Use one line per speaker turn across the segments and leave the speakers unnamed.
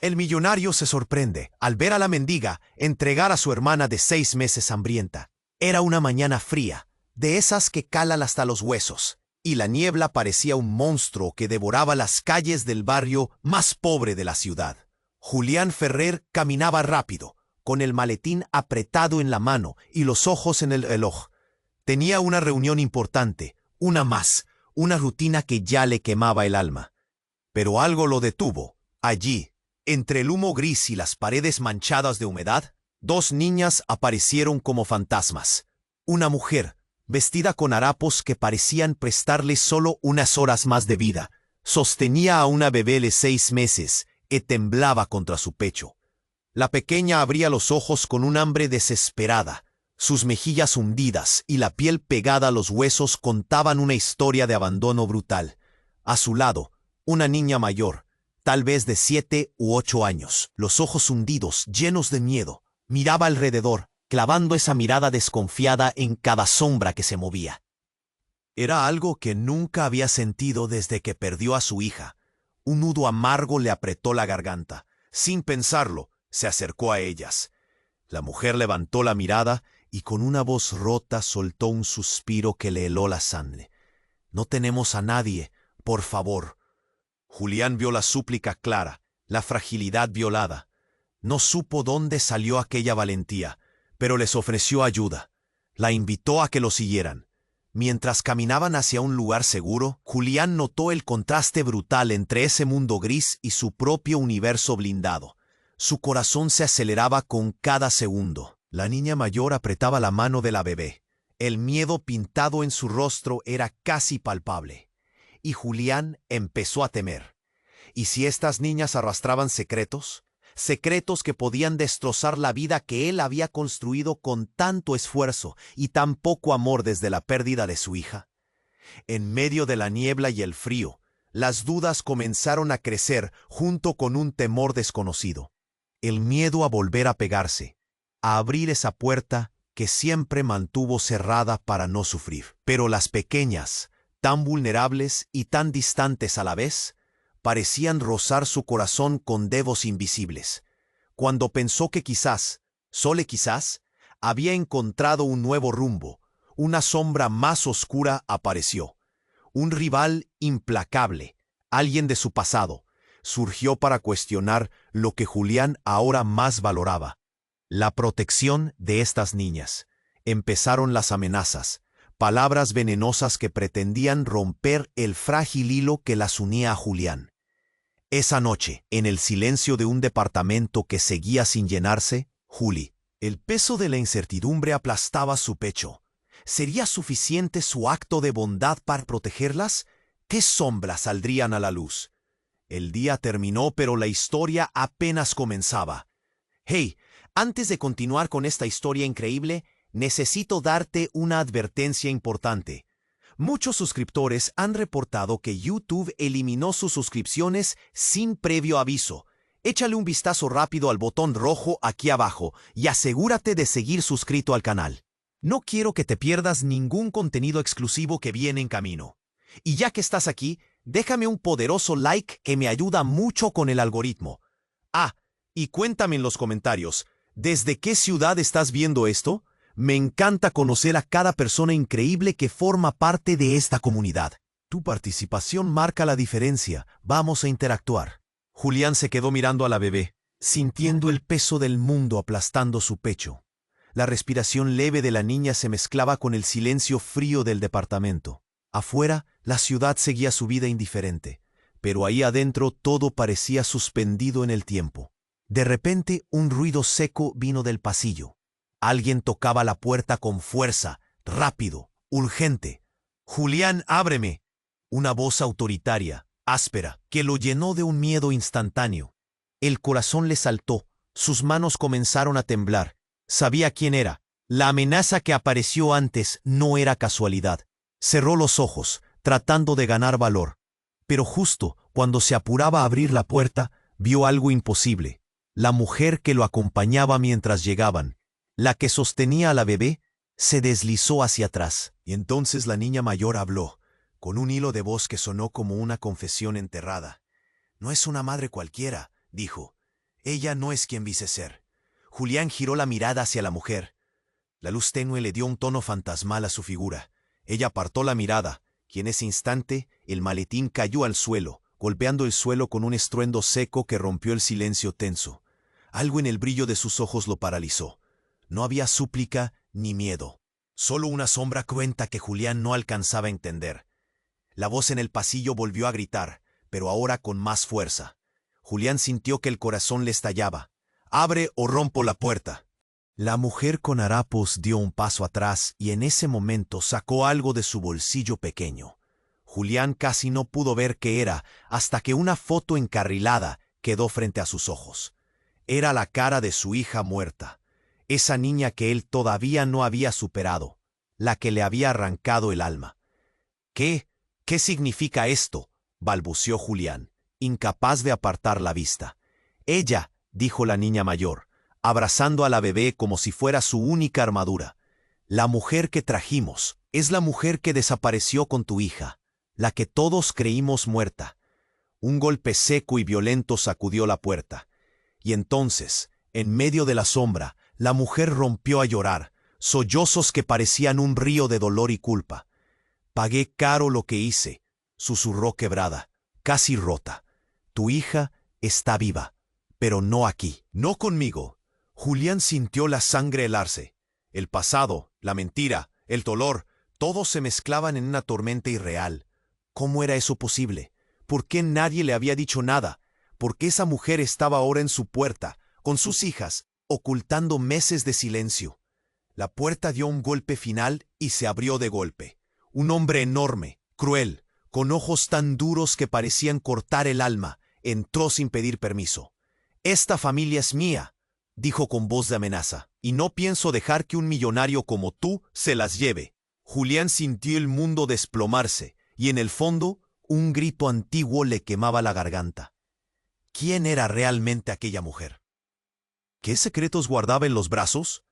El millonario se sorprende al ver a la mendiga entregar a su hermana de 6 meses hambrienta. Era una mañana fría, de esas que calan hasta los huesos, y la niebla parecía un monstruo que devoraba las calles del barrio más pobre de la ciudad. Julián Ferrer caminaba rápido, con el maletín apretado en la mano y los ojos en el reloj. Tenía una reunión importante, una más, una rutina que ya le quemaba el alma. Pero algo lo detuvo. Allí, entre el humo gris y las paredes manchadas de humedad, 2 niñas aparecieron como fantasmas. Una mujer, vestida con harapos que parecían prestarle solo unas horas más de vida, sostenía a una bebé de 6 meses que temblaba contra su pecho. La pequeña abría los ojos con un hambre desesperada. Sus mejillas hundidas y la piel pegada a los huesos contaban una historia de abandono brutal. A su lado, una niña mayor, tal vez de 7 u 8 años, los ojos hundidos, llenos de miedo, miraba alrededor, clavando esa mirada desconfiada en cada sombra que se movía. Era algo que nunca había sentido desde que perdió a su hija. Un nudo amargo le apretó la garganta. Sin pensarlo, se acercó a ellas. La mujer levantó la mirada y con una voz rota soltó un suspiro que le heló la sangre. «No tenemos a nadie, por favor». Julián vio la súplica clara, la fragilidad violada. No supo dónde salió aquella valentía, pero les ofreció ayuda. La invitó a que lo siguieran. Mientras caminaban hacia un lugar seguro, Julián notó el contraste brutal entre ese mundo gris y su propio universo blindado. Su corazón se aceleraba con cada segundo. La niña mayor apretaba la mano de la bebé. El miedo pintado en su rostro era casi palpable. Y Julián empezó a temer. ¿Y si estas niñas arrastraban secretos? Secretos que podían destrozar la vida que él había construido con tanto esfuerzo y tan poco amor desde la pérdida de su hija. En medio de la niebla y el frío, las dudas comenzaron a crecer junto con un temor desconocido. El miedo a volver a pegarse, a abrir esa puerta que siempre mantuvo cerrada para no sufrir. Pero las pequeñas, tan vulnerables y tan distantes a la vez, parecían rozar su corazón con dedos invisibles. Cuando pensó que quizás, solo quizás, había encontrado un nuevo rumbo, una sombra más oscura apareció. Un rival implacable, alguien de su pasado, surgió para cuestionar lo que Julián ahora más valoraba: la protección de estas niñas. Empezaron las amenazas, palabras venenosas que pretendían romper el frágil hilo que las unía a Julián. Esa noche, en el silencio de un departamento que seguía sin llenarse, el peso de la incertidumbre aplastaba su pecho. ¿Sería suficiente su acto de bondad para protegerlas? ¿Qué sombras saldrían a la luz? El día terminó, pero la historia apenas comenzaba. Hey, antes de continuar con esta historia increíble, necesito darte una advertencia importante. Muchos suscriptores han reportado que YouTube eliminó sus suscripciones sin previo aviso. Échale un vistazo rápido al botón rojo aquí abajo y asegúrate de seguir suscrito al canal. No quiero que te pierdas ningún contenido exclusivo que viene en camino. Y ya que estás aquí, déjame un poderoso like que me ayuda mucho con el algoritmo. Ah, y cuéntame en los comentarios, ¿desde qué ciudad estás viendo esto? Me encanta conocer a cada persona increíble que forma parte de esta comunidad. Tu participación marca la diferencia. Vamos a interactuar. Julián se quedó mirando a la bebé, sintiendo el peso del mundo aplastando su pecho. La respiración leve de la niña se mezclaba con el silencio frío del departamento. Afuera, la ciudad seguía su vida indiferente, pero ahí adentro todo parecía suspendido en el tiempo. De repente, un ruido seco vino del pasillo. Alguien tocaba la puerta con fuerza, rápido, urgente. «Julián, ábreme». Una voz autoritaria, áspera, que lo llenó de un miedo instantáneo. El corazón le saltó, sus manos comenzaron a temblar. Sabía quién era. La amenaza que apareció antes no era casualidad. Cerró los ojos, tratando de ganar valor. Pero justo cuando se apuraba a abrir la puerta, vio algo imposible. La mujer que lo acompañaba mientras llegaban, la que sostenía a la bebé, se deslizó hacia atrás. Y entonces la niña mayor habló, con un hilo de voz que sonó como una confesión enterrada. «No es una madre cualquiera», dijo. Ella no es quien dice ser. Julián giró la mirada hacia la mujer. La luz tenue le dio un tono fantasmal a su figura. Ella apartó la mirada, y en ese instante el maletín cayó al suelo, golpeando el suelo con un estruendo seco que rompió el silencio tenso. Algo en el brillo de sus ojos lo paralizó. No había súplica ni miedo. Solo una sombra cruenta que Julián no alcanzaba a entender. La voz en el pasillo volvió a gritar, pero ahora con más fuerza. Julián sintió que el corazón le estallaba. «Abre o rompo la puerta». La mujer con harapos dio un paso atrás y en ese momento sacó algo de su bolsillo pequeño. Julián casi no pudo ver qué era hasta que una foto encarrilada quedó frente a sus ojos. Era la cara de su hija muerta, esa niña que él todavía no había superado, la que le había arrancado el alma. ¿Qué significa esto?», balbuceó Julián, incapaz de apartar la vista. «Ella», dijo la niña mayor, abrazando a la bebé como si fuera su única armadura. «La mujer que trajimos es la mujer que desapareció con tu hija, la que todos creímos muerta». Un golpe seco y violento sacudió la puerta. Y entonces, en medio de la sombra, la mujer rompió a llorar, sollozos que parecían un río de dolor y culpa. «Pagué caro lo que hice», susurró quebrada, casi rota. «Tu hija está viva, pero no aquí, no conmigo». Julián sintió la sangre helarse. El pasado, la mentira, el dolor, todos se mezclaban en una tormenta irreal. ¿Cómo era eso posible? ¿Por qué nadie le había dicho nada? ¿Por qué esa mujer estaba ahora en su puerta, con sus hijas, ocultando meses de silencio? La puerta dio un golpe final y se abrió de golpe. Un hombre enorme, cruel, con ojos tan duros que parecían cortar el alma, entró sin pedir permiso. «Esta familia es mía», dijo con voz de amenaza, «y no pienso dejar que un millonario como tú se las lleve». Julián sintió el mundo desplomarse, y en el fondo, un grito antiguo le quemaba la garganta. ¿Quién era realmente aquella mujer? ¿Qué secretos guardaba en los brazos?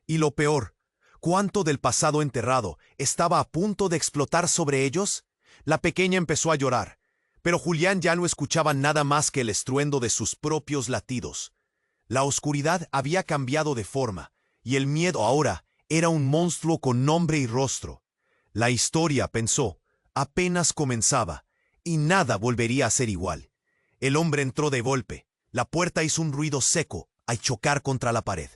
Y lo peor, ¿cuánto del pasado enterrado estaba a punto de explotar sobre ellos? La pequeña empezó a llorar, pero Julián ya no escuchaba nada más que el estruendo de sus propios latidos. La oscuridad había cambiado de forma, y el miedo ahora era un monstruo con nombre y rostro. La historia, pensó, apenas comenzaba, y nada volvería a ser igual. El hombre entró de golpe. La puerta hizo un ruido seco al chocar contra la pared.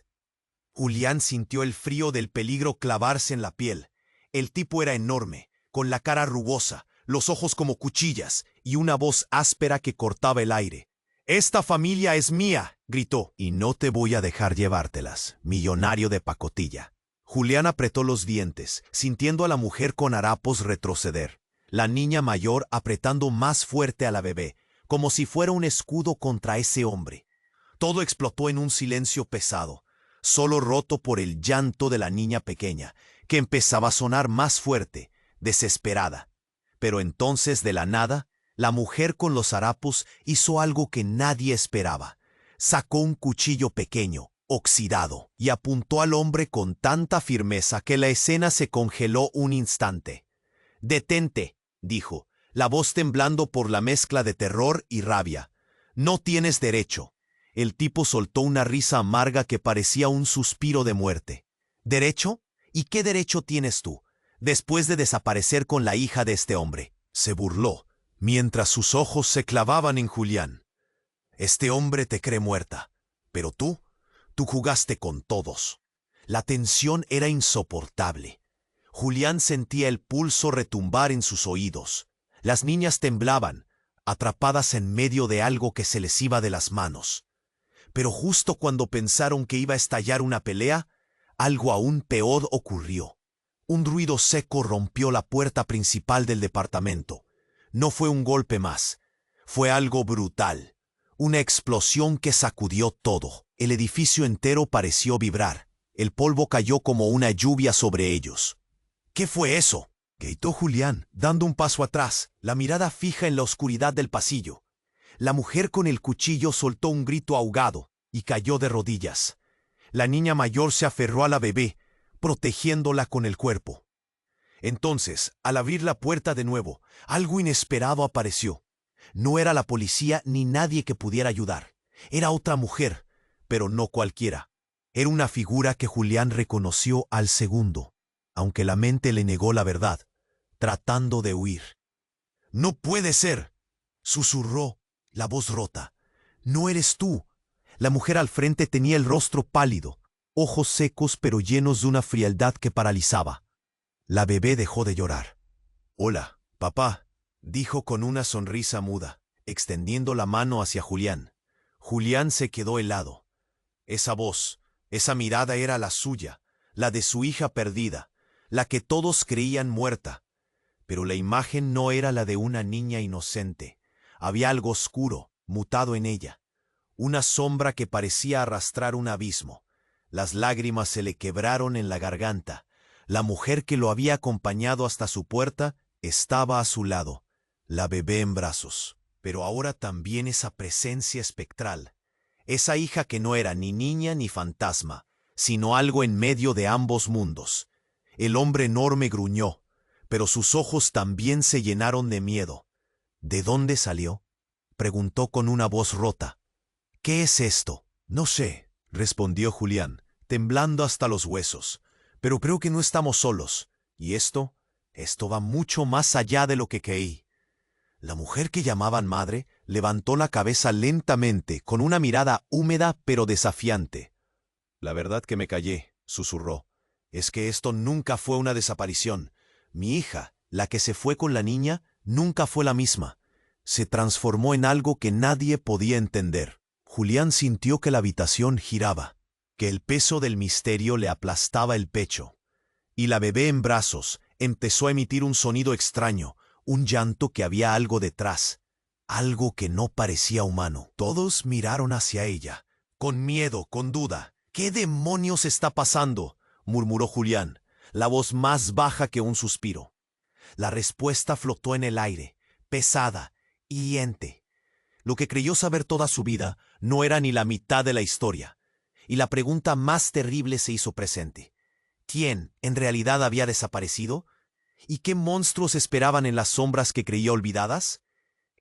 Julián sintió el frío del peligro clavarse en la piel. El tipo era enorme, con la cara rugosa, los ojos como cuchillas y una voz áspera que cortaba el aire. «Esta familia es mía», gritó, «y no te voy a dejar llevártelas, millonario de pacotilla». Julián apretó los dientes, sintiendo a la mujer con harapos retroceder. La niña mayor apretando más fuerte a la bebé, como si fuera un escudo contra ese hombre. Todo explotó en un silencio pesado, solo roto por el llanto de la niña pequeña, que empezaba a sonar más fuerte, desesperada. Pero entonces, de la nada, la mujer con los harapos hizo algo que nadie esperaba. Sacó un cuchillo pequeño, oxidado, y apuntó al hombre con tanta firmeza que la escena se congeló un instante. «Detente», dijo, la voz temblando por la mezcla de terror y rabia. «No tienes derecho». El tipo soltó una risa amarga que parecía un suspiro de muerte. «¿Derecho? ¿Y qué derecho tienes tú, después de desaparecer con la hija de este hombre?», se burló, mientras sus ojos se clavaban en Julián. «Este hombre te cree muerta, pero tú jugaste con todos». La tensión era insoportable. Julián sentía el pulso retumbar en sus oídos. Las niñas temblaban, atrapadas en medio de algo que se les iba de las manos. Pero justo cuando pensaron que iba a estallar una pelea, algo aún peor ocurrió. Un ruido seco rompió la puerta principal del departamento. No fue un golpe más, fue algo brutal. Una explosión que sacudió todo. El edificio entero pareció vibrar. El polvo cayó como una lluvia sobre ellos. «¿Qué fue eso?», gritó Julián, dando un paso atrás, la mirada fija en la oscuridad del pasillo. La mujer con el cuchillo soltó un grito ahogado y cayó de rodillas. La niña mayor se aferró a la bebé, protegiéndola con el cuerpo. Entonces, al abrir la puerta de nuevo, algo inesperado apareció. No era la policía ni nadie que pudiera ayudar. Era otra mujer, pero no cualquiera. Era una figura que Julián reconoció al segundo, aunque la mente le negó la verdad, tratando de huir. «No puede ser», susurró, la voz rota. «No eres tú». La mujer al frente tenía el rostro pálido, ojos secos pero llenos de una frialdad que paralizaba. La bebé dejó de llorar. «Hola, papá», dijo con una sonrisa muda, extendiendo la mano hacia Julián. Julián se quedó helado. Esa voz, esa mirada era la suya, la de su hija perdida, la que todos creían muerta. Pero la imagen no era la de una niña inocente. Había algo oscuro, mutado en ella. Una sombra que parecía arrastrar un abismo. Las lágrimas se le quebraron en la garganta. La mujer que lo había acompañado hasta su puerta estaba a su lado, la bebé en brazos. Pero ahora también esa presencia espectral. Esa hija que no era ni niña ni fantasma, sino algo en medio de ambos mundos. El hombre enorme gruñó, pero sus ojos también se llenaron de miedo. «¿De dónde salió?», preguntó con una voz rota. «¿Qué es esto?». «No sé», respondió Julián, temblando hasta los huesos. «Pero creo que no estamos solos. Y esto va mucho más allá de lo que creí». La mujer que llamaban madre levantó la cabeza lentamente, con una mirada húmeda pero desafiante. «La verdad que me callé», susurró. «Es que esto nunca fue una desaparición. Mi hija, la que se fue con la niña, nunca fue la misma. Se transformó en algo que nadie podía entender». Julián sintió que la habitación giraba, que el peso del misterio le aplastaba el pecho. Y la bebé en brazos empezó a emitir un sonido extraño, un llanto que había algo detrás, algo que no parecía humano. Todos miraron hacia ella, con miedo, con duda. «¿Qué demonios está pasando?», murmuró Julián, la voz más baja que un suspiro. La respuesta flotó en el aire, pesada, hiriente. Lo que creyó saber toda su vida no era ni la mitad de la historia. Y la pregunta más terrible se hizo presente. ¿Quién en realidad había desaparecido? ¿Y qué monstruos esperaban en las sombras que creía olvidadas?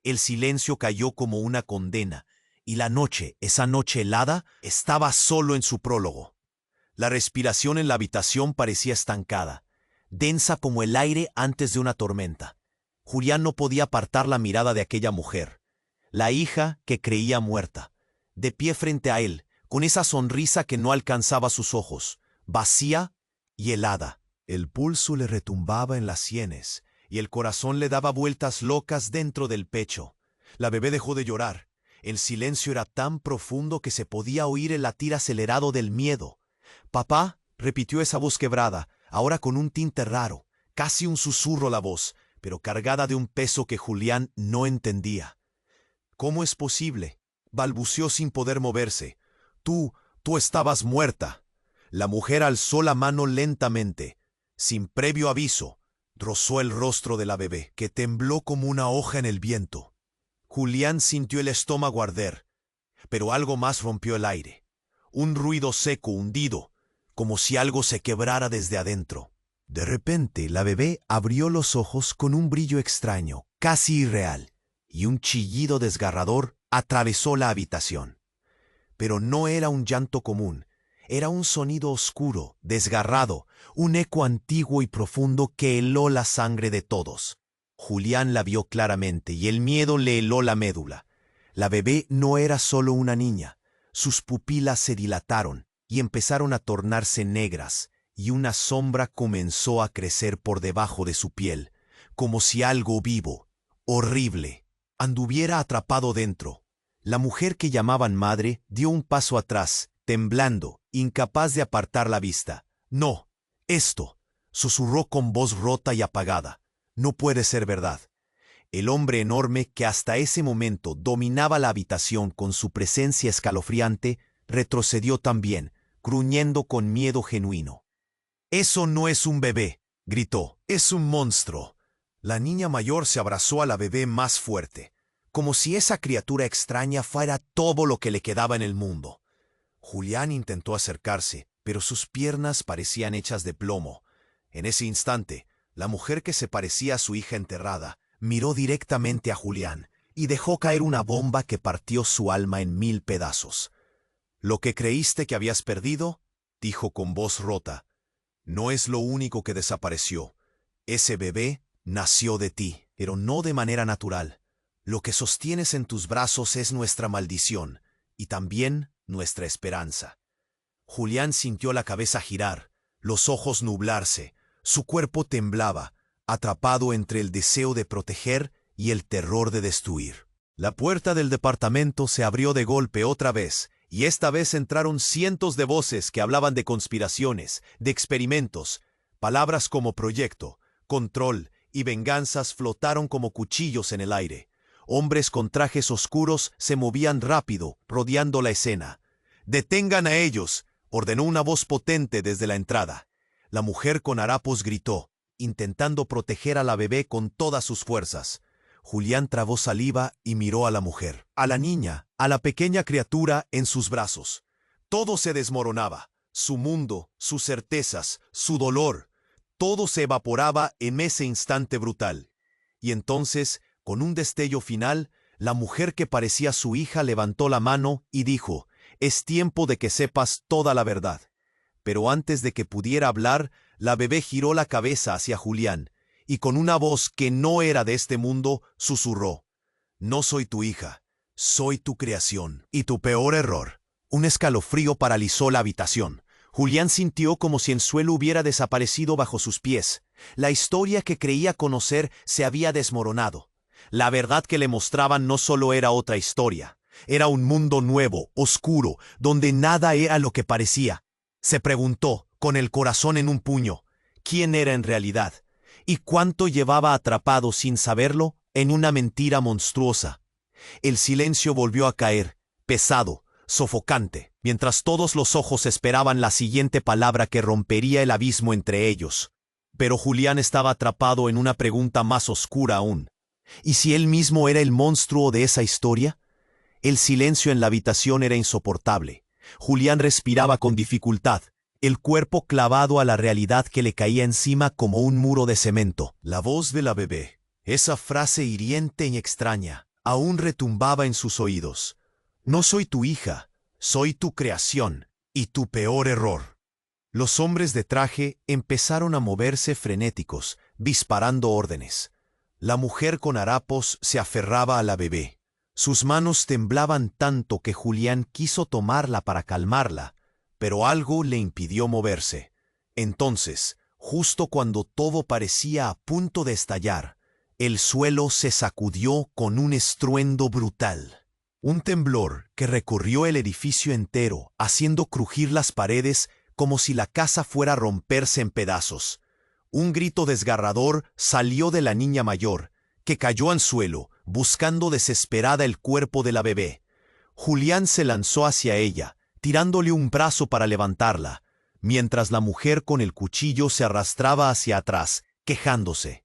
El silencio cayó como una condena, y la noche, esa noche helada, estaba solo en su prólogo. La respiración en la habitación parecía estancada, densa como el aire antes de una tormenta. Julián no podía apartar la mirada de aquella mujer, la hija que creía muerta, de pie frente a él, con esa sonrisa que no alcanzaba sus ojos, vacía y helada. El pulso le retumbaba en las sienes y el corazón le daba vueltas locas dentro del pecho. La bebé dejó de llorar. El silencio era tan profundo que se podía oír el latir acelerado del miedo. «Papá», repitió esa voz quebrada, ahora con un tinte raro, casi un susurro la voz, pero cargada de un peso que Julián no entendía. «¿Cómo es posible?», balbuceó sin poder moverse. Tú estabas muerta». La mujer alzó la mano lentamente. Sin previo aviso, rozó el rostro de la bebé, que tembló como una hoja en el viento. Julián sintió el estómago arder, pero algo más rompió el aire. Un ruido seco, hundido, como si algo se quebrara desde adentro. De repente, la bebé abrió los ojos con un brillo extraño, casi irreal, y un chillido desgarrador atravesó la habitación. Pero no era un llanto común. Era un sonido oscuro, desgarrado, un eco antiguo y profundo que heló la sangre de todos. Julián la vio claramente y el miedo le heló la médula. La bebé no era solo una niña. Sus pupilas se dilataron y empezaron a tornarse negras, y una sombra comenzó a crecer por debajo de su piel, como si algo vivo, horrible, anduviera atrapado dentro. La mujer que llamaban madre dio un paso atrás, temblando, incapaz de apartar la vista. «No, esto», susurró con voz rota y apagada. «No puede ser verdad». El hombre enorme que hasta ese momento dominaba la habitación con su presencia escalofriante, retrocedió también, gruñendo con miedo genuino. «Eso no es un bebé», gritó. «Es un monstruo». La niña mayor se abrazó a la bebé más fuerte, como si esa criatura extraña fuera todo lo que le quedaba en el mundo. Julián intentó acercarse, pero sus piernas parecían hechas de plomo. En ese instante, la mujer que se parecía a su hija enterrada miró directamente a Julián, y dejó caer una bomba que partió su alma en 1000 pedazos. «Lo que creíste que habías perdido», dijo con voz rota, «no es lo único que desapareció. Ese bebé nació de ti, pero no de manera natural. Lo que sostienes en tus brazos es nuestra maldición y también nuestra esperanza». Julián sintió la cabeza girar, los ojos nublarse, su cuerpo temblaba, atrapado entre el deseo de proteger y el terror de destruir. La puerta del departamento se abrió de golpe otra vez, y esta vez entraron cientos de voces que hablaban de conspiraciones, de experimentos. Palabras como proyecto, control y venganzas flotaron como cuchillos en el aire. Hombres con trajes oscuros se movían rápido, rodeando la escena. «¡Detengan a ellos!», ordenó una voz potente desde la entrada. La mujer con harapos gritó, intentando proteger a la bebé con todas sus fuerzas. Julián tragó saliva y miró a la mujer, a la niña, a la pequeña criatura en sus brazos. Todo se desmoronaba, su mundo, sus certezas, su dolor. Todo se evaporaba en ese instante brutal. Y entonces, con un destello final, la mujer que parecía su hija levantó la mano y dijo: «Es tiempo de que sepas toda la verdad». Pero antes de que pudiera hablar, la bebé giró la cabeza hacia Julián, y con una voz que no era de este mundo, susurró: «No soy tu hija, soy tu creación y tu peor error». Un escalofrío paralizó la habitación. Julián sintió como si el suelo hubiera desaparecido bajo sus pies. La historia que creía conocer se había desmoronado. La verdad que le mostraban no solo era otra historia, era un mundo nuevo, oscuro, donde nada era lo que parecía. Se preguntó, con el corazón en un puño, quién era en realidad, y cuánto llevaba atrapado sin saberlo en una mentira monstruosa. El silencio volvió a caer, pesado, sofocante, mientras todos los ojos esperaban la siguiente palabra que rompería el abismo entre ellos. Pero Julián estaba atrapado en una pregunta más oscura aún. ¿Y si él mismo era el monstruo de esa historia? El silencio en la habitación era insoportable. Julián respiraba con dificultad, el cuerpo clavado a la realidad que le caía encima como un muro de cemento. La voz de la bebé, esa frase hiriente y extraña, aún retumbaba en sus oídos. «No soy tu hija, soy tu creación y tu peor error». Los hombres de traje empezaron a moverse frenéticos, disparando órdenes. La mujer con harapos se aferraba a la bebé. Sus manos temblaban tanto que Julián quiso tomarla para calmarla, pero algo le impidió moverse. Entonces, justo cuando todo parecía a punto de estallar, el suelo se sacudió con un estruendo brutal. Un temblor que recorrió el edificio entero, haciendo crujir las paredes como si la casa fuera a romperse en pedazos. Un grito desgarrador salió de la niña mayor, que cayó al suelo, buscando desesperada el cuerpo de la bebé. Julián se lanzó hacia ella, tirándole un brazo para levantarla, mientras la mujer con el cuchillo se arrastraba hacia atrás, quejándose.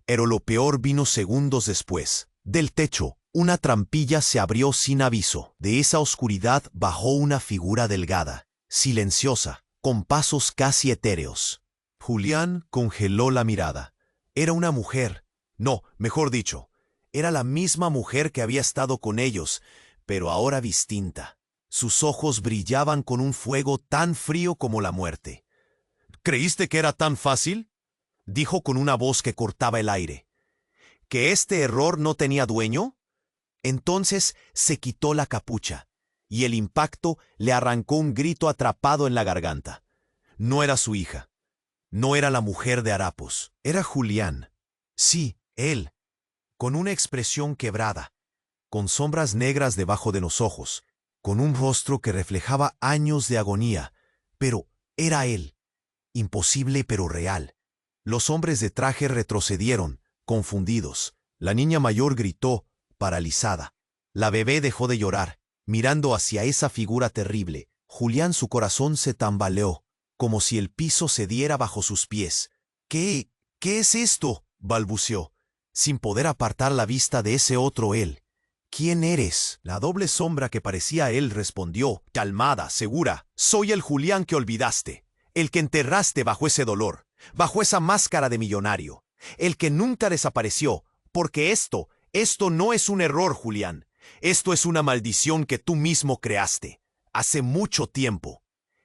Pero lo peor vino segundos después. Del techo, una trampilla se abrió sin aviso. De esa oscuridad bajó una figura delgada, silenciosa, con pasos casi etéreos. Julián congeló la mirada. Era una mujer. No, mejor dicho, era la misma mujer que había estado con ellos, pero ahora distinta. Sus ojos brillaban con un fuego tan frío como la muerte. «¿Creíste que era tan fácil?», dijo con una voz que cortaba el aire. «¿Que este error no tenía dueño?». Entonces se quitó la capucha, y el impacto le arrancó un grito atrapado en la garganta. No era su hija. No era la mujer de harapos. Era Julián. Sí, él, con una expresión quebrada, con sombras negras debajo de los ojos, con un rostro que reflejaba años de agonía, pero era él, imposible pero real. Los hombres de traje retrocedieron, confundidos. La niña mayor gritó, paralizada. La bebé dejó de llorar, mirando hacia esa figura terrible. Julián, su corazón se tambaleó, como si el piso cediera bajo sus pies. ¿Qué es esto?», balbuceó, sin poder apartar la vista de ese otro él. «¿Quién eres?». La doble sombra que parecía él respondió, calmada, segura: «Soy el Julián que olvidaste, el que enterraste bajo ese dolor, bajo esa máscara de millonario, el que nunca desapareció, porque esto Esto no es un error, Julián. Esto es una maldición que tú mismo creaste, hace mucho tiempo.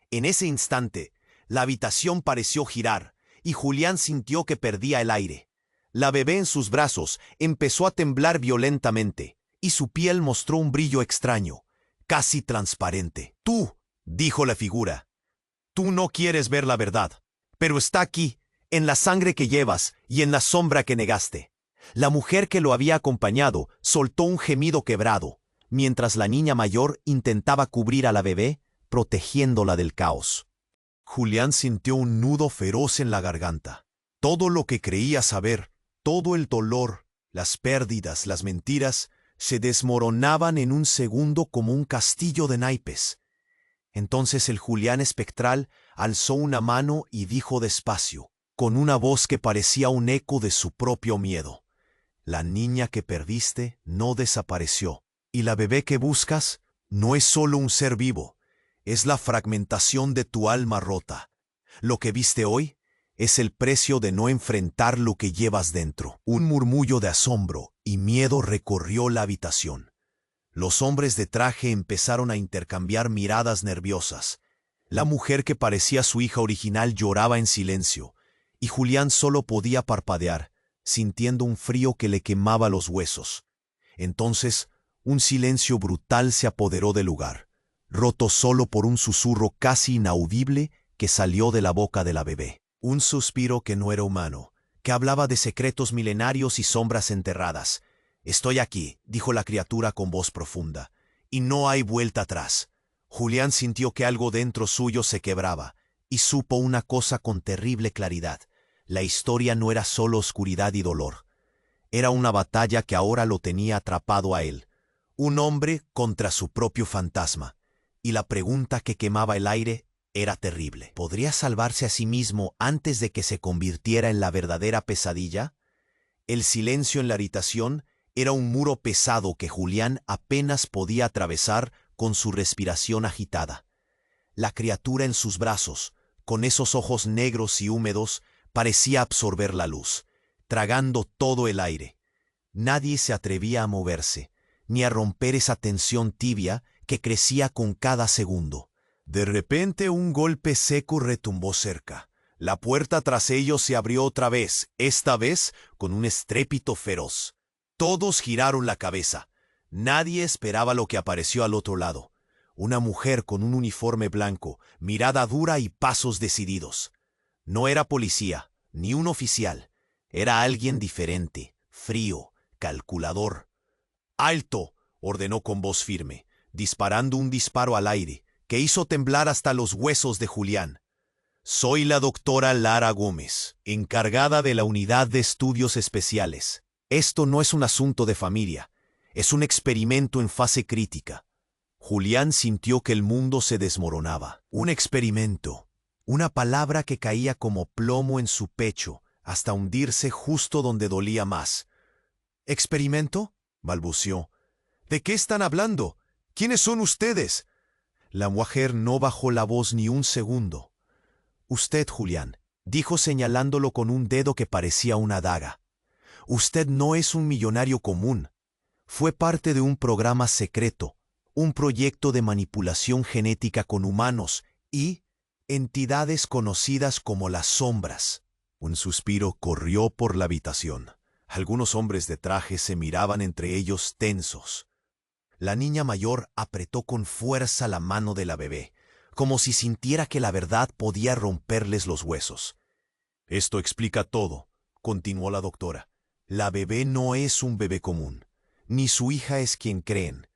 En ese instante, la habitación pareció girar, y Julián sintió que perdía el aire. La bebé en sus brazos empezó a temblar violentamente, y su piel mostró un brillo extraño, casi transparente. Tú, dijo la figura, tú no quieres ver la verdad, pero está aquí, en la sangre que llevas y en la sombra que negaste. La mujer que lo había acompañado soltó un gemido quebrado, mientras la niña mayor intentaba cubrir a la bebé, protegiéndola del caos. Julián sintió un nudo feroz en la garganta. Todo lo que creía saber, todo el dolor, las pérdidas, las mentiras, se desmoronaban en un segundo como un castillo de naipes. Entonces el Julián espectral alzó una mano y dijo despacio, con una voz que parecía un eco de su propio miedo: la niña que perdiste no desapareció, y la bebé que buscas no es solo un ser vivo, es la fragmentación de tu alma rota. Lo que viste hoy es el precio de no enfrentar lo que llevas dentro. Un murmullo de asombro y miedo recorrió la habitación. Los hombres de traje empezaron a intercambiar miradas nerviosas. La mujer que parecía su hija original lloraba en silencio, y Julián solo podía parpadear, sintiendo un frío que le quemaba los huesos. Entonces, un silencio brutal se apoderó del lugar, roto solo por un susurro casi inaudible que salió de la boca de la bebé. Un suspiro que no era humano, que hablaba de secretos milenarios y sombras enterradas. «Estoy aquí», dijo la criatura con voz profunda, «y no hay vuelta atrás». Julián sintió que algo dentro suyo se quebraba, y supo una cosa con terrible claridad. La historia no era solo oscuridad y dolor. Era una batalla que ahora lo tenía atrapado a él. Un hombre contra su propio fantasma. Y la pregunta que quemaba el aire era terrible. ¿Podría salvarse a sí mismo antes de que se convirtiera en la verdadera pesadilla? El silencio en la habitación era un muro pesado que Julián apenas podía atravesar con su respiración agitada. La criatura en sus brazos, con esos ojos negros y húmedos, parecía absorber la luz, tragando todo el aire. Nadie se atrevía a moverse, ni a romper esa tensión tibia que crecía con cada segundo. De repente un golpe seco retumbó cerca. La puerta tras ellos se abrió otra vez, esta vez con un estrépito feroz. Todos giraron la cabeza. Nadie esperaba lo que apareció al otro lado. Una mujer con un uniforme blanco, mirada dura y pasos decididos. No era policía, ni un oficial. Era alguien diferente, frío, calculador. «¡Alto!», ordenó con voz firme, disparando un disparo al aire, que hizo temblar hasta los huesos de Julián. «Soy la doctora Lara Gómez, encargada de la Unidad de Estudios Especiales. Esto no es un asunto de familia, es un experimento en fase crítica». Julián sintió que el mundo se desmoronaba. Un experimento, una palabra que caía como plomo en su pecho, hasta hundirse justo donde dolía más. «¿Experimento?», balbuceó. «¿De qué están hablando? ¿Quiénes son ustedes?». La mujer no bajó la voz ni un segundo. «Usted, Julián», dijo señalándolo con un dedo que parecía una daga. «Usted no es un millonario común. Fue parte de un programa secreto, un proyecto de manipulación genética con humanos y entidades conocidas como las sombras». Un suspiro corrió por la habitación. Algunos hombres de traje se miraban entre ellos tensos. La niña mayor apretó con fuerza la mano de la bebé, como si sintiera que la verdad podía romperles los huesos. «Esto explica todo», continuó la doctora. «La bebé no es un bebé común, ni su hija es quien creen.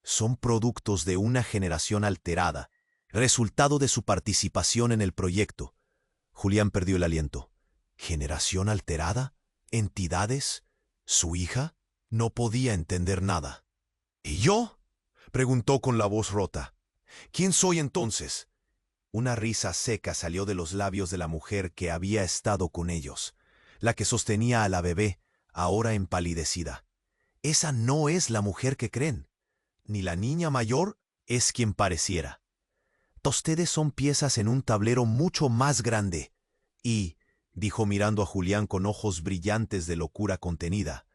Son productos de una generación alterada, resultado de su participación en el proyecto». Julián perdió el aliento. ¿Generación alterada? ¿Entidades? ¿Su hija? No podía entender nada. «¿Y yo?», preguntó con la voz rota. «¿Quién soy entonces?». Una risa seca salió de los labios de la mujer que había estado con ellos, la que sostenía a la bebé, ahora empalidecida. «Esa no es la mujer que creen, ni la niña mayor es quien pareciera. Ustedes son piezas en un tablero mucho más grande. Y», dijo mirando a Julián con ojos brillantes de locura contenida,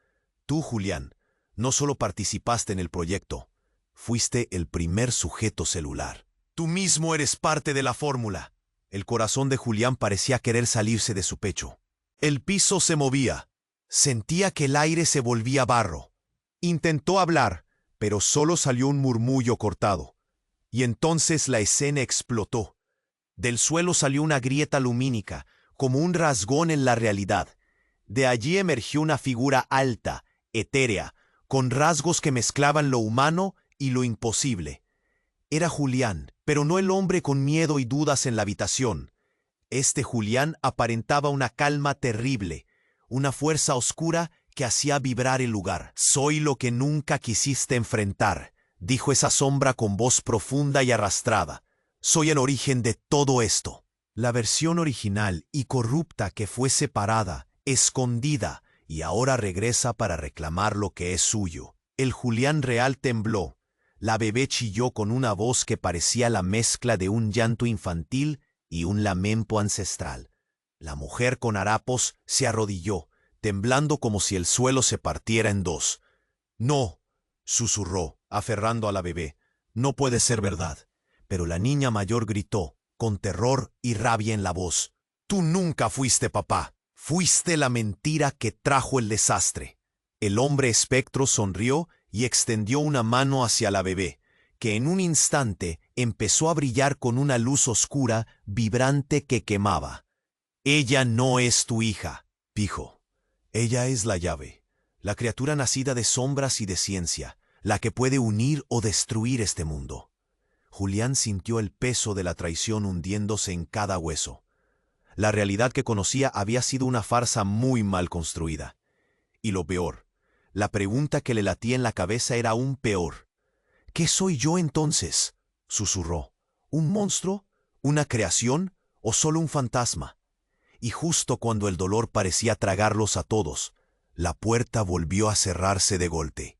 «tú, Julián, No solo participaste en el proyecto, fuiste el primer sujeto celular. Tú mismo eres parte de la fórmula. El corazón de Julián parecía querer salirse de su pecho. El piso se movía. Sentía que el aire se volvía barro. Intentó hablar, pero solo salió un murmullo cortado. Y entonces la escena explotó. Del suelo salió una grieta lumínica, como un rasgón en la realidad. De allí emergió una figura alta, etérea, con rasgos que mezclaban lo humano y lo imposible. Era Julián, pero no el hombre con miedo y dudas en la habitación. Este Julián aparentaba una calma terrible, una fuerza oscura que hacía vibrar el lugar. «Soy lo que nunca quisiste enfrentar», dijo esa sombra con voz profunda y arrastrada. «Soy el origen de todo esto». La versión original y corrupta que fue separada, escondida, y ahora regresa para reclamar lo que es suyo. El Julián real tembló. La bebé chilló con una voz que parecía la mezcla de un llanto infantil y un lamento ancestral. La mujer con harapos se arrodilló, temblando como si el suelo se partiera en dos. «No», susurró, aferrando a la bebé, «no puede ser verdad». Pero la niña mayor gritó, con terror y rabia en la voz, «Tú nunca fuiste papá. Fuiste la mentira que trajo el desastre». El hombre espectro sonrió y extendió una mano hacia la bebé, que en un instante empezó a brillar con una luz oscura, vibrante que quemaba. «Ella no es tu hija», dijo. «Ella es la llave, la criatura nacida de sombras y de ciencia, la que puede unir o destruir este mundo». Julián sintió el peso de la traición hundiéndose en cada hueso. La realidad que conocía había sido una farsa muy mal construida. Y lo peor, la pregunta que le latía en la cabeza era aún peor. «¿Qué soy yo entonces?», susurró. «¿Un monstruo? ¿Una creación? ¿O solo un fantasma?». Y justo cuando el dolor parecía tragarlos a todos, la puerta volvió a cerrarse de golpe.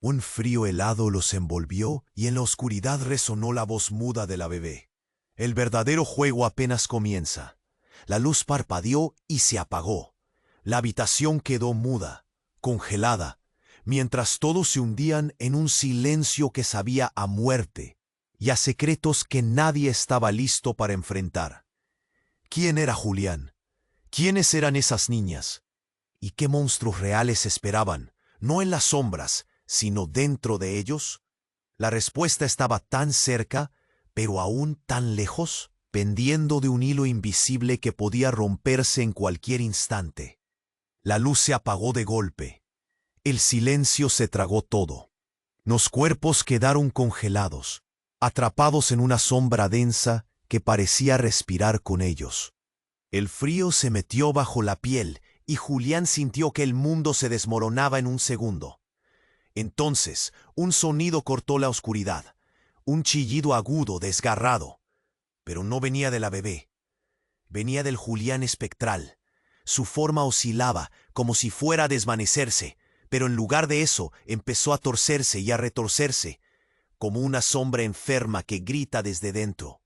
Un frío helado los envolvió y en la oscuridad resonó la voz muda de la bebé. «El verdadero juego apenas comienza». La luz parpadeó y se apagó. La habitación quedó muda, congelada, mientras todos se hundían en un silencio que sabía a muerte y a secretos que nadie estaba listo para enfrentar. ¿Quién era Julián? ¿Quiénes eran esas niñas? ¿Y qué monstruos reales esperaban, no en las sombras, sino dentro de ellos? La respuesta estaba tan cerca, pero aún tan lejos, pendiendo de un hilo invisible que podía romperse en cualquier instante. La luz se apagó de golpe. El silencio se tragó todo. Los cuerpos quedaron congelados, atrapados en una sombra densa que parecía respirar con ellos. El frío se metió bajo la piel y Julián sintió que el mundo se desmoronaba en un segundo. Entonces, un sonido cortó la oscuridad, un chillido agudo, desgarrado. Pero no venía de la bebé. Venía del Julián espectral. Su forma oscilaba, como si fuera a desvanecerse, pero en lugar de eso empezó a torcerse y a retorcerse, como una sombra enferma que grita desde dentro.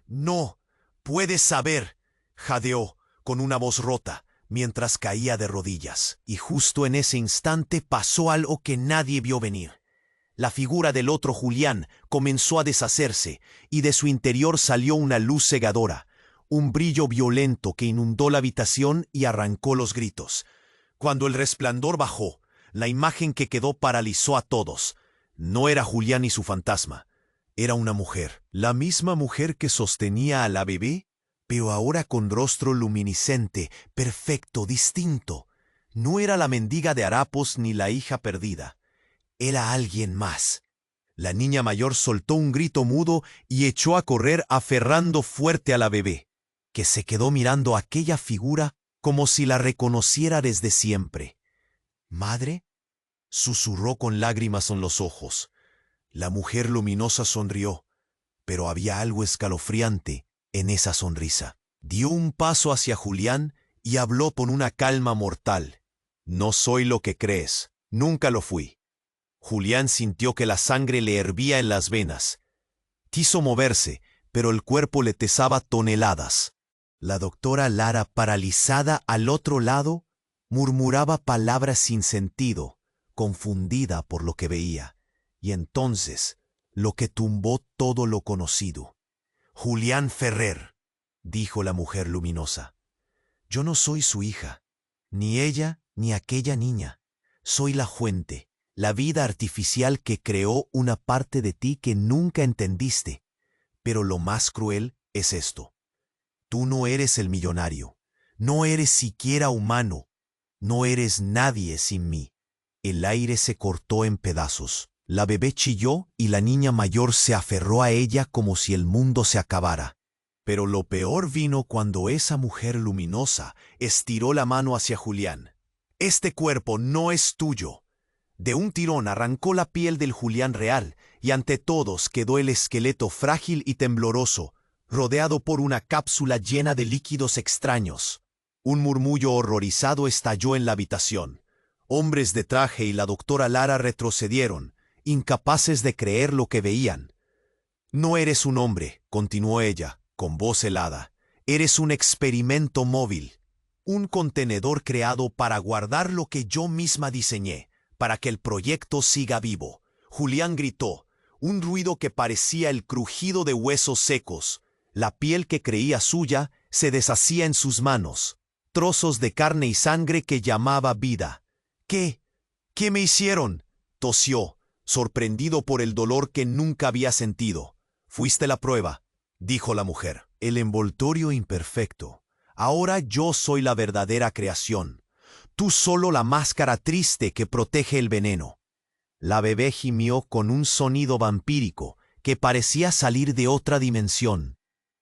«No, puedes saber», jadeó con una voz rota, mientras caía de rodillas. Y justo en ese instante pasó algo que nadie vio venir. La figura del otro Julián comenzó a deshacerse y de su interior salió una luz cegadora, un brillo violento que inundó la habitación y arrancó los gritos. Cuando el resplandor bajó, la imagen que quedó paralizó a todos. No era Julián y su fantasma, era una mujer, la misma mujer que sostenía a la bebé, pero ahora con rostro luminiscente, perfecto, distinto. No era la mendiga de harapos ni la hija perdida. Era alguien más. La niña mayor soltó un grito mudo y echó a correr aferrando fuerte a la bebé, que se quedó mirando a aquella figura como si la reconociera desde siempre. «¿Madre?», susurró con lágrimas en los ojos. La mujer luminosa sonrió, pero había algo escalofriante en esa sonrisa. Dio un paso hacia Julián y habló con una calma mortal. «No soy lo que crees, nunca lo fui». Julián sintió que la sangre le hervía en las venas. Quiso moverse, pero el cuerpo le pesaba toneladas. La doctora Lara, paralizada al otro lado, murmuraba palabras sin sentido, confundida por lo que veía, y entonces lo que tumbó todo lo conocido. «Julián Ferrer», dijo la mujer luminosa. «Yo no soy su hija, ni ella ni aquella niña. Soy la fuente, la vida artificial que creó una parte de ti que nunca entendiste. Pero lo más cruel es esto. Tú no eres el millonario, no eres siquiera humano, no eres nadie sin mí». El aire se cortó en pedazos. La bebé chilló y la niña mayor se aferró a ella como si el mundo se acabara. Pero lo peor vino cuando esa mujer luminosa estiró la mano hacia Julián. «Este cuerpo no es tuyo». De un tirón arrancó la piel del Julián real y ante todos quedó el esqueleto frágil y tembloroso, rodeado por una cápsula llena de líquidos extraños. Un murmullo horrorizado estalló en la habitación. Hombres de traje y la doctora Lara retrocedieron, incapaces de creer lo que veían. «No eres un hombre», continuó ella, con voz helada. «Eres un experimento móvil, un contenedor creado para guardar lo que yo misma diseñé, para que el proyecto siga vivo». Julián gritó, un ruido que parecía el crujido de huesos secos. La piel que creía suya se deshacía en sus manos, trozos de carne y sangre que llamaba vida. «¿Qué? ¿Qué me hicieron?», tosió, sorprendido por el dolor que nunca había sentido. «Fuiste la prueba», dijo la mujer. «El envoltorio imperfecto. Ahora yo soy la verdadera creación. Tú solo la máscara triste que protege el veneno». La bebé gimió con un sonido vampírico que parecía salir de otra dimensión.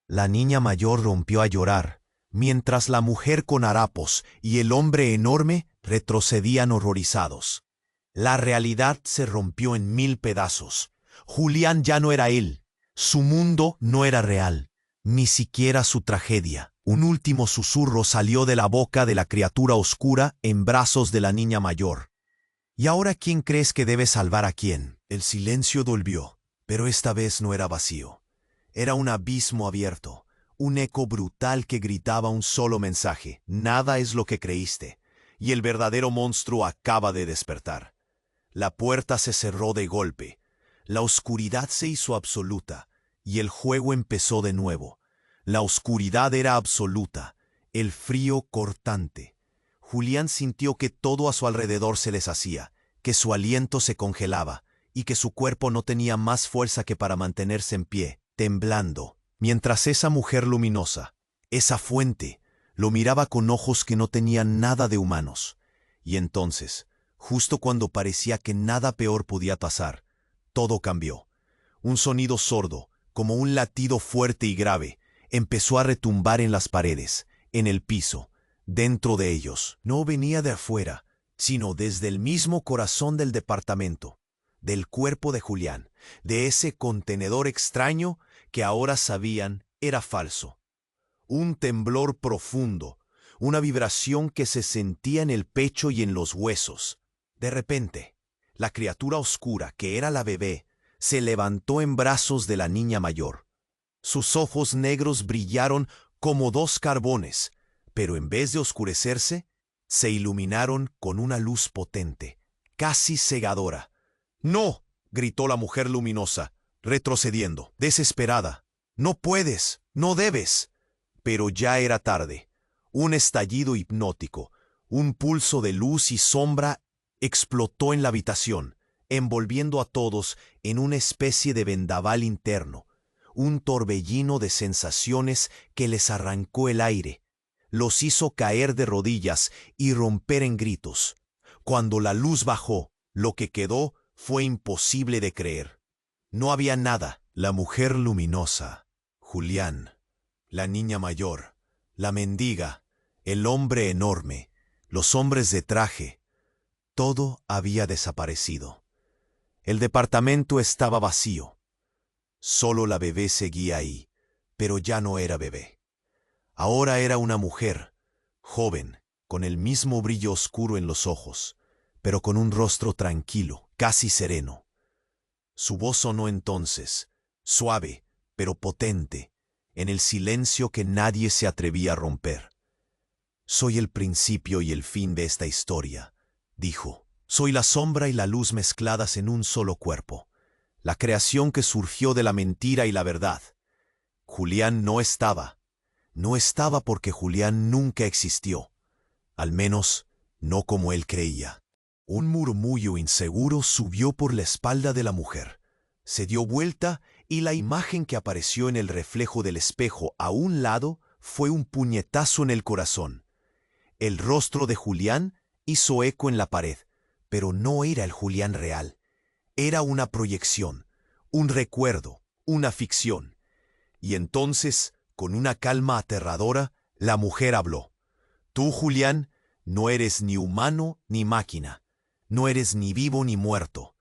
La niña mayor rompió a llorar, mientras la mujer con harapos y el hombre enorme retrocedían horrorizados. La realidad se rompió en 1000 pedazos. Julián ya no era él. Su mundo no era real, ni siquiera su tragedia. Un último susurro salió de la boca de la criatura oscura en brazos de la niña mayor. «¿Y ahora quién crees que debe salvar a quién?». El silencio volvió, pero esta vez no era vacío. Era un abismo abierto, un eco brutal que gritaba un solo mensaje: «Nada es lo que creíste, y el verdadero monstruo acaba de despertar». La puerta se cerró de golpe. La oscuridad se hizo absoluta, y el juego empezó de nuevo. La oscuridad era absoluta, el frío cortante. Julián sintió que todo a su alrededor se deshacía, que su aliento se congelaba, y que su cuerpo no tenía más fuerza que para mantenerse en pie, temblando, mientras esa mujer luminosa, esa fuente, lo miraba con ojos que no tenían nada de humanos. Y entonces, justo cuando parecía que nada peor podía pasar, todo cambió. Un sonido sordo, como un latido fuerte y grave, empezó a retumbar en las paredes, en el piso, dentro de ellos. No venía de afuera, sino desde el mismo corazón del departamento, del cuerpo de Julián, de ese contenedor extraño que ahora sabían era falso. Un temblor profundo, una vibración que se sentía en el pecho y en los huesos. De repente, la criatura oscura, que era la bebé, se levantó en brazos de la niña mayor. Sus ojos negros brillaron como 2 carbones, pero en vez de oscurecerse, se iluminaron con una luz potente, casi cegadora. «¡No!», gritó la mujer luminosa, retrocediendo, desesperada. «No puedes, no debes». Pero ya era tarde. Un estallido hipnótico, un pulso de luz y sombra explotó en la habitación, envolviendo a todos en una especie de vendaval interno, un torbellino de sensaciones que les arrancó el aire, los hizo caer de rodillas y romper en gritos. Cuando la luz bajó, lo que quedó fue imposible de creer. No había nada. La mujer luminosa, Julián, la niña mayor, la mendiga, el hombre enorme, los hombres de traje, todo había desaparecido. El departamento estaba vacío. Solo la bebé seguía ahí, pero ya no era bebé. Ahora era una mujer, joven, con el mismo brillo oscuro en los ojos, pero con un rostro tranquilo, casi sereno. Su voz sonó entonces, suave, pero potente, en el silencio que nadie se atrevía a romper. «Soy el principio y el fin de esta historia», dijo. Soy la sombra y la luz mezcladas en un solo cuerpo, la creación que surgió de la mentira y la verdad. Julián no estaba. No estaba porque Julián nunca existió, al menos no como él creía. Un murmullo inseguro subió por la espalda de la mujer. Se dio vuelta y la imagen que apareció en el reflejo del espejo a un lado fue un puñetazo en el corazón. El rostro de Julián hizo eco en la pared, pero no era el Julián real. Era una proyección, un recuerdo, una ficción. Y entonces, con una calma aterradora, la mujer habló. Tú, Julián, no eres ni humano ni máquina. No eres ni vivo ni muerto.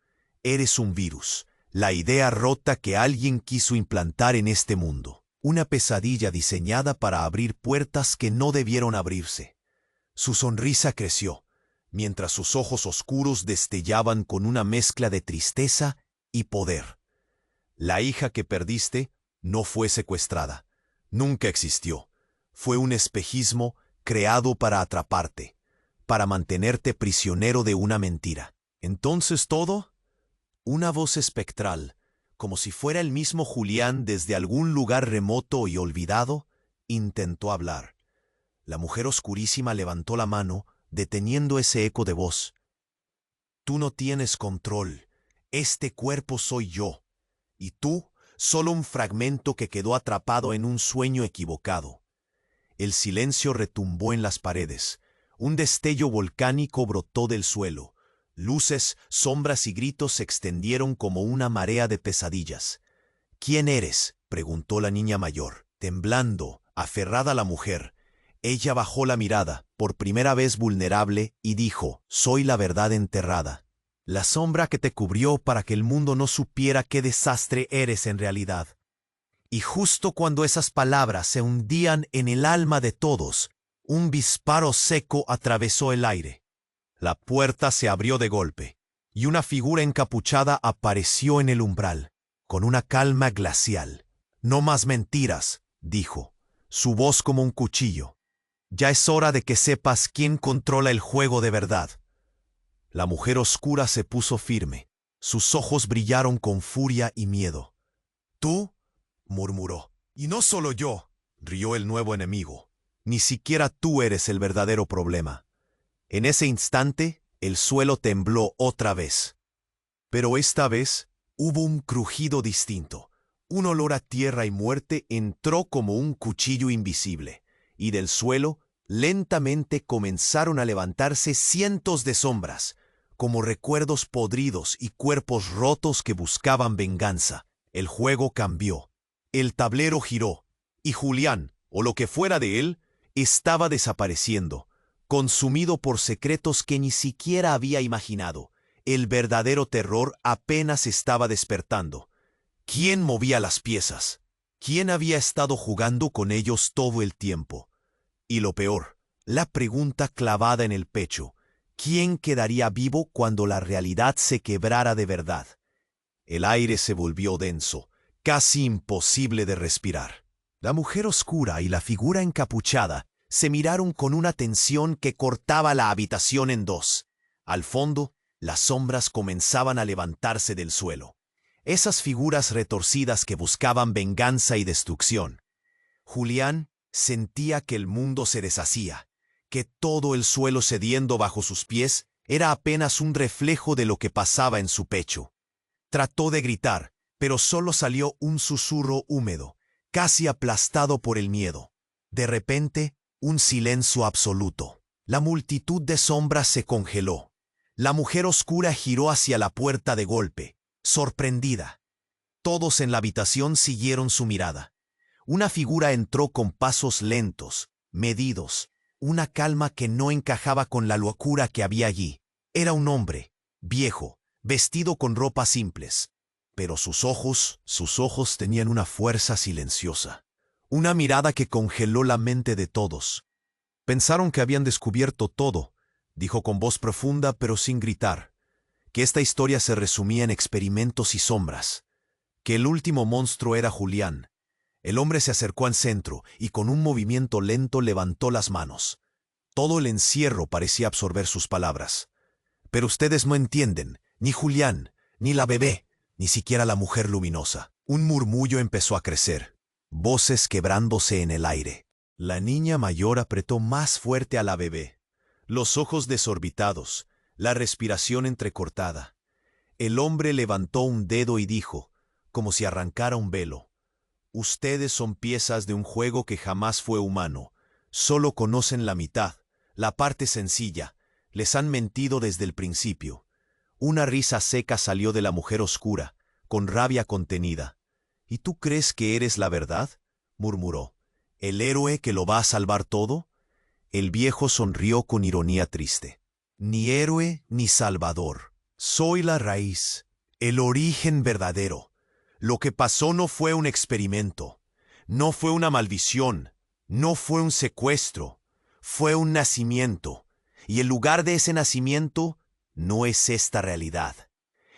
Eres un virus, la idea rota que alguien quiso implantar en este mundo. Una pesadilla diseñada para abrir puertas que no debieron abrirse. Su sonrisa creció, mientras sus ojos oscuros destellaban con una mezcla de tristeza y poder. La hija que perdiste no fue secuestrada. Nunca existió. Fue un espejismo creado para atraparte, para mantenerte prisionero de una mentira. Entonces todo, una voz espectral, como si fuera el mismo Julián desde algún lugar remoto y olvidado, intentó hablar. La mujer oscurísima levantó la mano, deteniendo ese eco de voz. Tú no tienes control. Este cuerpo soy yo. Y tú, solo un fragmento que quedó atrapado en un sueño equivocado. El silencio retumbó en las paredes. Un destello volcánico brotó del suelo. Luces, sombras y gritos se extendieron como una marea de pesadillas. ¿Quién eres?, preguntó la niña mayor. Temblando, aferrada a la mujer, ella bajó la mirada, por primera vez vulnerable, y dijo, soy la verdad enterrada. La sombra que te cubrió para que el mundo no supiera qué desastre eres en realidad. Y justo cuando esas palabras se hundían en el alma de todos, un disparo seco atravesó el aire. La puerta se abrió de golpe, y una figura encapuchada apareció en el umbral, con una calma glacial. No más mentiras, dijo, su voz como un cuchillo. Ya es hora de que sepas quién controla el juego de verdad. La mujer oscura se puso firme. Sus ojos brillaron con furia y miedo. ¿Tú?, murmuró. Y no solo yo, rió el nuevo enemigo. Ni siquiera tú eres el verdadero problema. En ese instante, el suelo tembló otra vez. Pero esta vez hubo un crujido distinto. Un olor a tierra y muerte entró como un cuchillo invisible, y del suelo lentamente comenzaron a levantarse cientos de sombras, como recuerdos podridos y cuerpos rotos que buscaban venganza. El juego cambió. El tablero giró, y Julián, o lo que fuera de él, estaba desapareciendo, consumido por secretos que ni siquiera había imaginado. El verdadero terror apenas estaba despertando. ¿Quién movía las piezas? ¿Quién había estado jugando con ellos todo el tiempo? Y lo peor, la pregunta clavada en el pecho: ¿quién quedaría vivo cuando la realidad se quebrara de verdad? El aire se volvió denso, casi imposible de respirar. La mujer oscura y la figura encapuchada se miraron con una tensión que cortaba la habitación en dos. Al fondo, las sombras comenzaban a levantarse del suelo. Esas figuras retorcidas que buscaban venganza y destrucción. Julián sentía que el mundo se deshacía, que todo el suelo cediendo bajo sus pies era apenas un reflejo de lo que pasaba en su pecho. Trató de gritar, pero solo salió un susurro húmedo, casi aplastado por el miedo. De repente, un silencio absoluto. La multitud de sombras se congeló. La mujer oscura giró hacia la puerta de golpe, sorprendida. Todos en la habitación siguieron su mirada. Una figura entró con pasos lentos, medidos, una calma que no encajaba con la locura que había allí. Era un hombre, viejo, vestido con ropas simples, pero sus ojos tenían una fuerza silenciosa, una mirada que congeló la mente de todos. Pensaron que habían descubierto todo, dijo con voz profunda pero sin gritar, que esta historia se resumía en experimentos y sombras, que el último monstruo era Julián. El hombre se acercó al centro y con un movimiento lento levantó las manos. Todo el encierro parecía absorber sus palabras. Pero ustedes no entienden, ni Julián, ni la bebé, ni siquiera la mujer luminosa. Un murmullo empezó a crecer, voces quebrándose en el aire. La niña mayor apretó más fuerte a la bebé, los ojos desorbitados, la respiración entrecortada. El hombre levantó un dedo y dijo, como si arrancara un velo: ustedes son piezas de un juego que jamás fue humano. Solo conocen la mitad, la parte sencilla. Les han mentido desde el principio. Una risa seca salió de la mujer oscura, con rabia contenida. ¿Y tú crees que eres la verdad?, murmuró. ¿El héroe que lo va a salvar todo? El viejo sonrió con ironía triste. Ni héroe ni salvador. Soy la raíz, el origen verdadero. Lo que pasó no fue un experimento, no fue una maldición, no fue un secuestro, fue un nacimiento. Y el lugar de ese nacimiento no es esta realidad.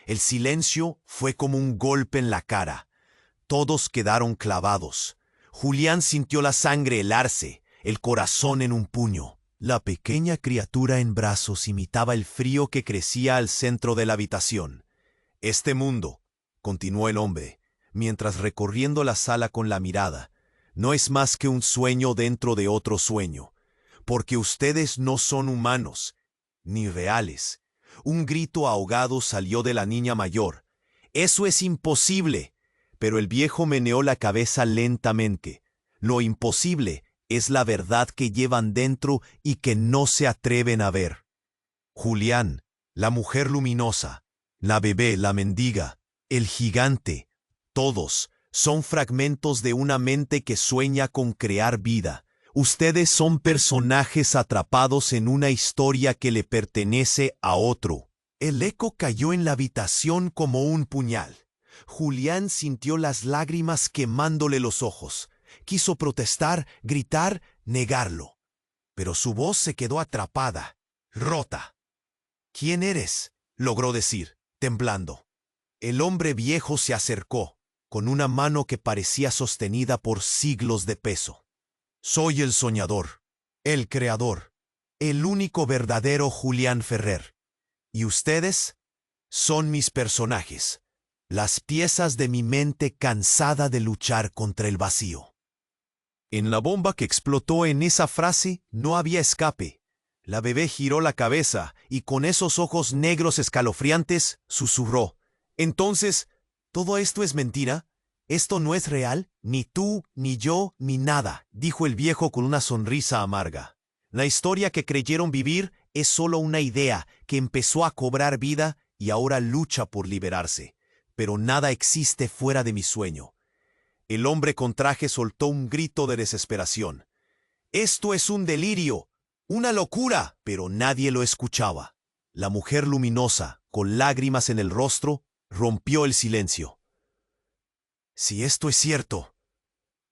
El silencio fue como un golpe en la cara. Todos quedaron clavados. Julián sintió la sangre helarse, el corazón en un puño. La pequeña criatura en brazos imitaba el frío que crecía al centro de la habitación. Este mundo, continuó el hombre, mientras recorriendo la sala con la mirada, no es más que un sueño dentro de otro sueño, porque ustedes no son humanos, ni reales. Un grito ahogado salió de la niña mayor. Eso es imposible. Pero el viejo meneó la cabeza lentamente. Lo imposible es la verdad que llevan dentro y que no se atreven a ver. Julián, la mujer luminosa, la bebé, la mendiga, el gigante, todos son fragmentos de una mente que sueña con crear vida. Ustedes son personajes atrapados en una historia que le pertenece a otro. El eco cayó en la habitación como un puñal. Julián sintió las lágrimas quemándole los ojos. Quiso protestar, gritar, negarlo. Pero su voz se quedó atrapada, rota. ¿Quién eres?, logró decir, temblando. El hombre viejo se acercó, con una mano que parecía sostenida por siglos de peso. Soy el soñador, el creador, el único verdadero Julián Ferrer. Y ustedes son mis personajes, las piezas de mi mente cansada de luchar contra el vacío. En la bomba que explotó en esa frase no había escape. La bebé giró la cabeza y con esos ojos negros escalofriantes susurró: «Entonces, ¿todo esto es mentira? ¿Esto no es real? Ni tú, ni yo, ni nada», dijo el viejo con una sonrisa amarga. La historia que creyeron vivir es solo una idea que empezó a cobrar vida y ahora lucha por liberarse. Pero nada existe fuera de mi sueño. El hombre con traje soltó un grito de desesperación. «Esto es un delirio, una locura», pero nadie lo escuchaba. La mujer luminosa, con lágrimas en el rostro, rompió el silencio. «Si esto es cierto,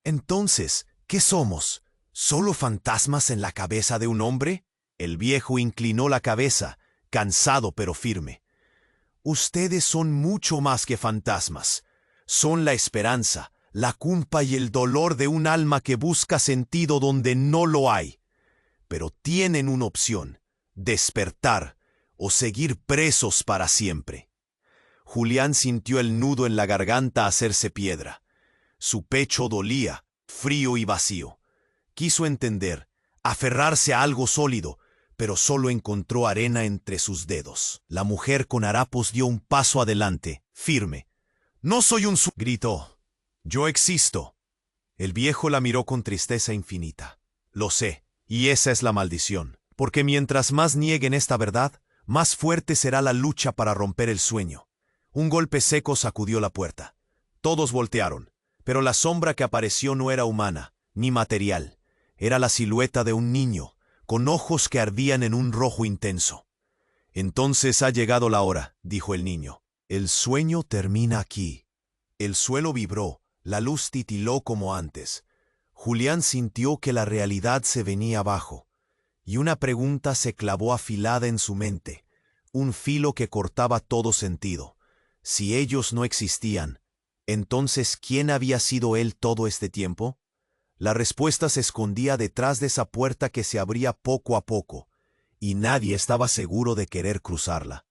entonces, ¿qué somos? ¿Solo fantasmas en la cabeza de un hombre?». El viejo inclinó la cabeza, cansado pero firme. «Ustedes son mucho más que fantasmas. Son la esperanza, la culpa y el dolor de un alma que busca sentido donde no lo hay. Pero tienen una opción: despertar o seguir presos para siempre». Julián sintió el nudo en la garganta hacerse piedra. Su pecho dolía, frío y vacío. Quiso entender, aferrarse a algo sólido, pero solo encontró arena entre sus dedos. La mujer con harapos dio un paso adelante, firme. «No soy un gritó. «Yo existo». El viejo la miró con tristeza infinita. «Lo sé, y esa es la maldición, porque mientras más nieguen esta verdad, más fuerte será la lucha para romper el sueño». Un golpe seco sacudió la puerta. Todos voltearon, pero la sombra que apareció no era humana, ni material. Era la silueta de un niño, con ojos que ardían en un rojo intenso. «Entonces ha llegado la hora», dijo el niño. «El sueño termina aquí». El suelo vibró, la luz titiló como antes. Julián sintió que la realidad se venía abajo, y una pregunta se clavó afilada en su mente, un filo que cortaba todo sentido. Si ellos no existían, entonces ¿quién había sido él todo este tiempo? La respuesta se escondía detrás de esa puerta que se abría poco a poco, y nadie estaba seguro de querer cruzarla.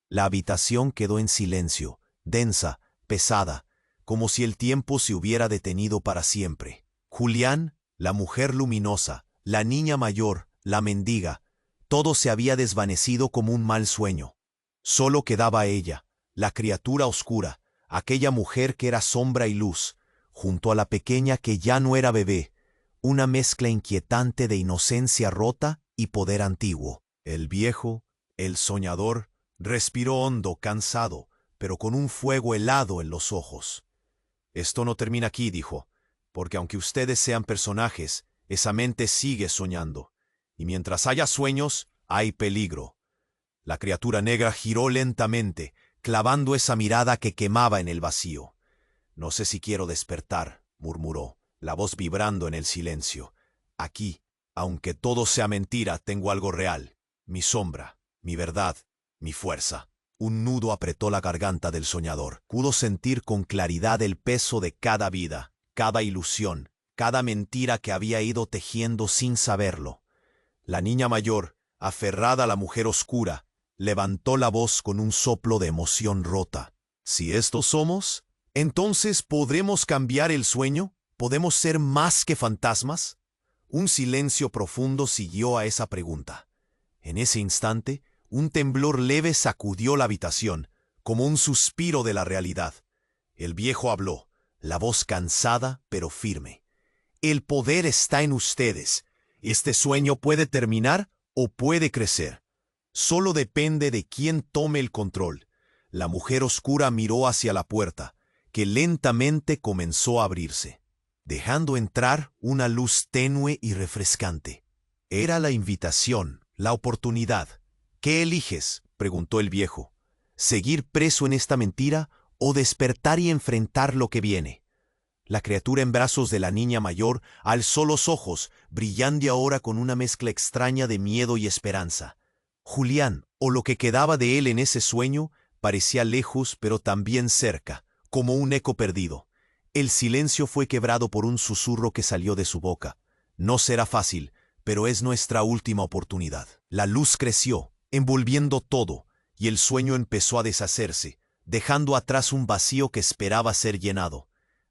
La habitación quedó en silencio, densa, pesada, como si el tiempo se hubiera detenido para siempre. Julián, la mujer luminosa, la niña mayor, la mendiga, todo se había desvanecido como un mal sueño. Solo quedaba ella, la criatura oscura, aquella mujer que era sombra y luz, junto a la pequeña que ya no era bebé, una mezcla inquietante de inocencia rota y poder antiguo. El viejo, el soñador, respiró hondo, cansado, pero con un fuego helado en los ojos. «Esto no termina aquí», dijo, «porque aunque ustedes sean personajes, esa mente sigue soñando. Y mientras haya sueños, hay peligro». La criatura negra giró lentamente, clavando esa mirada que quemaba en el vacío. «No sé si quiero despertar», murmuró, la voz vibrando en el silencio. «Aquí, aunque todo sea mentira, tengo algo real. Mi sombra, mi verdad, mi fuerza». Un nudo apretó la garganta del soñador. Pudo sentir con claridad el peso de cada vida, cada ilusión, cada mentira que había ido tejiendo sin saberlo. La niña mayor, aferrada a la mujer oscura, levantó la voz con un soplo de emoción rota. «Si estos somos, entonces ¿podremos cambiar el sueño? ¿Podemos ser más que fantasmas?» Un silencio profundo siguió a esa pregunta. En ese instante, un temblor leve sacudió la habitación, como un suspiro de la realidad. El viejo habló, la voz cansada pero firme. «El poder está en ustedes. Este sueño puede terminar o puede crecer. Solo depende de quién tome el control». La mujer oscura miró hacia la puerta, que lentamente comenzó a abrirse, dejando entrar una luz tenue y refrescante. Era la invitación, la oportunidad. «¿Qué eliges?», preguntó el viejo. «¿Seguir preso en esta mentira o despertar y enfrentar lo que viene?» La criatura en brazos de la niña mayor alzó los ojos, brillando ahora con una mezcla extraña de miedo y esperanza. Julián, o lo que quedaba de él en ese sueño, parecía lejos pero también cerca, como un eco perdido. El silencio fue quebrado por un susurro que salió de su boca. «No será fácil, pero es nuestra última oportunidad». La luz creció, envolviendo todo, y el sueño empezó a deshacerse, dejando atrás un vacío que esperaba ser llenado.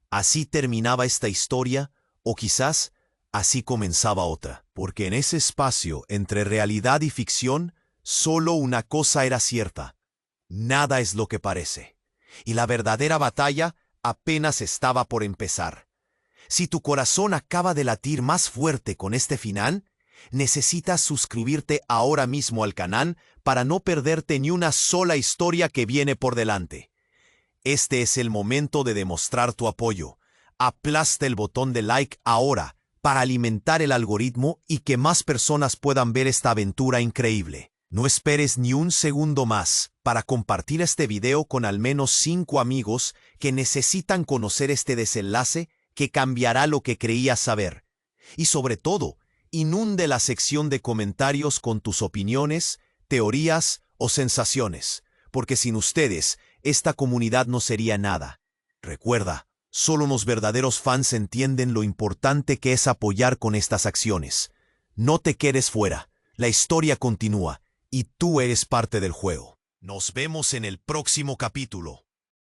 Así terminaba esta historia, o quizás así comenzaba otra, porque en ese espacio entre realidad y ficción, solo una cosa era cierta: nada es lo que parece, y la verdadera batalla apenas estaba por empezar. Si tu corazón acaba de latir más fuerte con este final, necesitas suscribirte ahora mismo al canal para no perderte ni una sola historia que viene por delante. Este es el momento de demostrar tu apoyo. Aplasta el botón de like ahora para alimentar el algoritmo y que más personas puedan ver esta aventura increíble. No esperes ni un segundo más para compartir este video con al menos 5 amigos que necesitan conocer este desenlace que cambiará lo que creías saber. Y sobre todo, inunde la sección de comentarios con tus opiniones, teorías o sensaciones, porque sin ustedes, esta comunidad no sería nada. Recuerda, solo los verdaderos fans entienden lo importante que es apoyar con estas acciones. No te quedes fuera, la historia continúa, y tú eres parte del juego. Nos vemos en el próximo capítulo.